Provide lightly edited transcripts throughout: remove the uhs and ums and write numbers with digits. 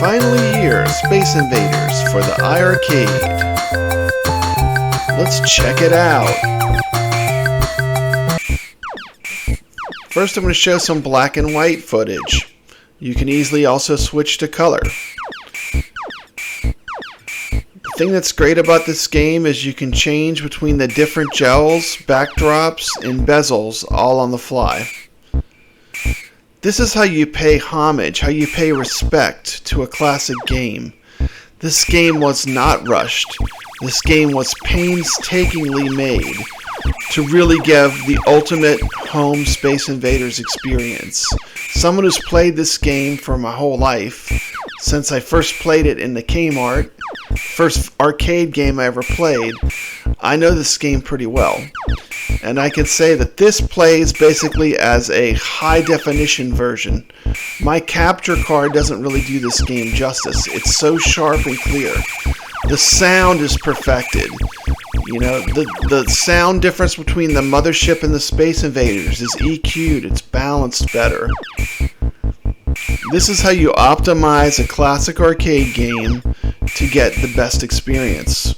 Finally here, Space Invaders for the iiRcade. Let's check it out. First I'm going to show some black and white footage. You can easily also switch to color. The thing that's great about this game is you can change between the different gels, backdrops, and bezels all on the fly. This is how you pay homage, how you pay respect to a classic game. This game was not rushed. This game was painstakingly made to really give the ultimate home Space Invaders experience. Someone who's played this game for my whole life, since I first played it in the Kmart, first arcade game I ever played, I know this game pretty well. And I can say that this plays basically as a high definition version. My capture card doesn't really do this game justice. It's so sharp and clear. The sound is perfected. You know, the sound difference between the mothership and the Space Invaders is EQ'd. It's balanced better. This is how you optimize a classic arcade game to get the best experience.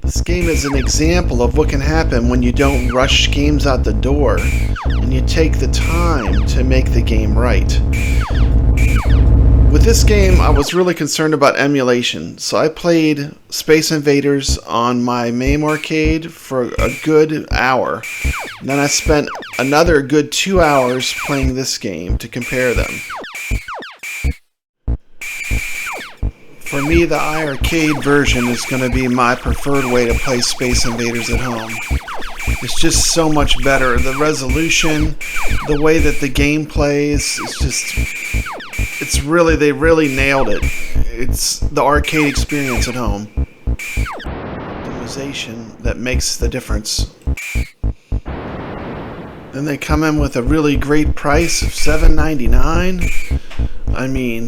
This game is an example of what can happen when you don't rush games out the door and you take the time to make the game right. With this game, I was really concerned about emulation, so I played Space Invaders on my MAME arcade for a good hour. And then I spent another good 2 hours playing this game to compare them. For me, the iiRcade version is going to be my preferred way to play Space Invaders at home. It's just so much better. The resolution, the way that the game plays, they really nailed it. It's the arcade experience at home. Optimization that makes the difference. Then they come in with a really great price of $7.99. I mean,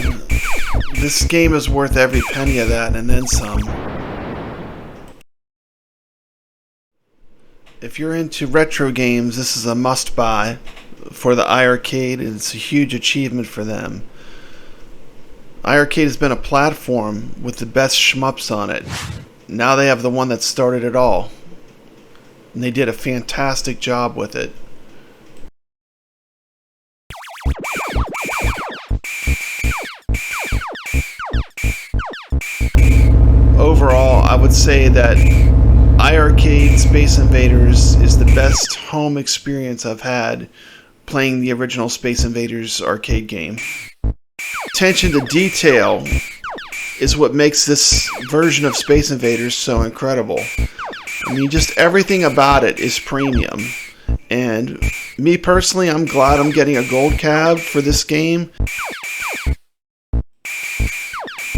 this game is worth every penny of that and then some. If you're into retro games, this is a must-buy for the iiRcade, and it's a huge achievement for them. iiRcade has been a platform with the best shmups on it. Now they have the one that started it all. And they did a fantastic job with it. Overall, I would say that iiRcade Space Invaders is the best home experience I've had playing the original Space Invaders arcade game. Attention to detail is what makes this version of Space Invaders so incredible. I mean, just everything about it is premium. And me personally, I'm glad I'm getting a gold cab for this game.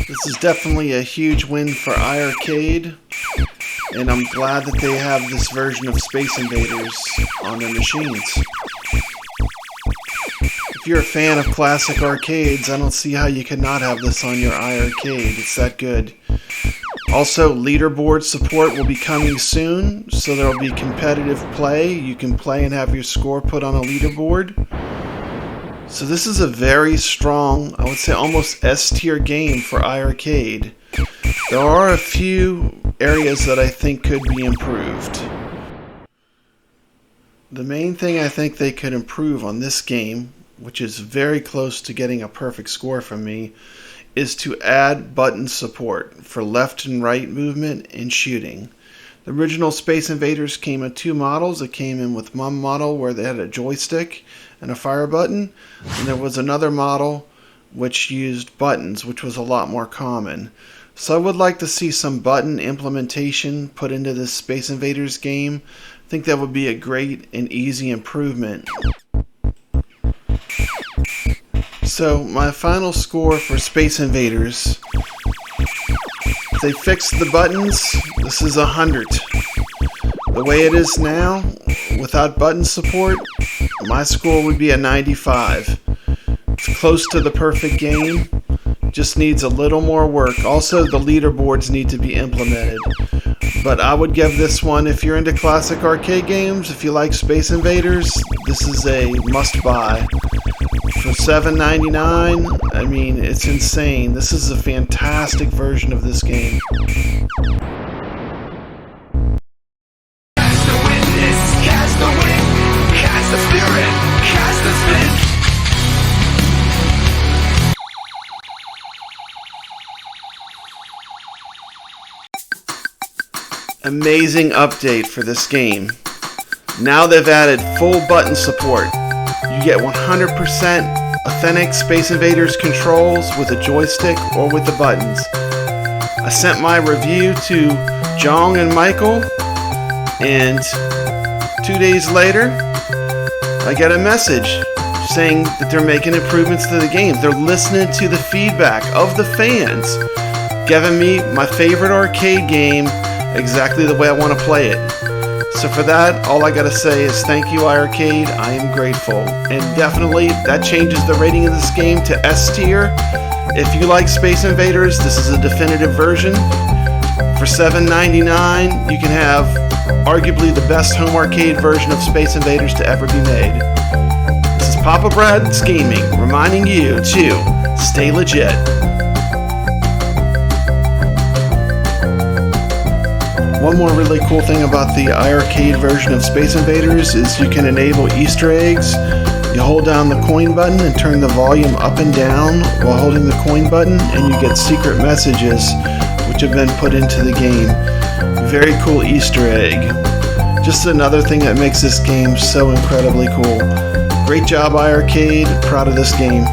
This is definitely a huge win for iiRcade, and I'm glad that they have this version of Space Invaders on their machines. If you're a fan of classic arcades, I don't see how you could not have this on your iiRcade. It's that good. Also, leaderboard support will be coming soon, so there will be competitive play. You can play and have your score put on a leaderboard. So this is a very strong, I would say almost S-tier game for iiRcade. There are a few areas that I think could be improved. The main thing I think they could improve on this game, which is very close to getting a perfect score from me, is to add button support for left and right movement and shooting. The original Space Invaders came in two models. It came in with one model where they had a joystick and a fire button, and there was another model which used buttons, which was a lot more common. So I would like to see some button implementation put into this Space Invaders game. I think that would be a great and easy improvement. So my final score for Space Invaders, if they fixed the buttons, this is 100. The way it is now, without button support, my score would be a 95. It's close to the perfect game, just needs a little more work. Also, the leaderboards need to be implemented. But I would give this one, if you're into classic arcade games, if you like Space Invaders, this is a must-buy. For $7.99, I mean, it's insane. This is a fantastic version of this game. Cast the witness, cast the wind, cast the spirit, cast the spin. Amazing update for this game. Now they've added full button support. You get 100% authentic Space Invaders controls with a joystick or with the buttons. I sent my review to Jong and Michael, and 2 days later, I get a message saying that they're making improvements to the game. They're listening to the feedback of the fans, giving me my favorite arcade game exactly the way I want to play it. So for that, all I gotta say is thank you, iiRcade. I am grateful. And definitely, that changes the rating of this game to S tier. If you like Space Invaders, this is a definitive version. For $7.99, you can have arguably the best home arcade version of Space Invaders to ever be made. This is Papa Brad's Gaming, reminding you to stay legit. One more really cool thing about the iiRcade version of Space Invaders is you can enable Easter eggs. You hold down the coin button and turn the volume up and down while holding the coin button, and you get secret messages which have been put into the game. Very cool Easter egg. Just another thing that makes this game so incredibly cool. Great job, iiRcade. Proud of this game.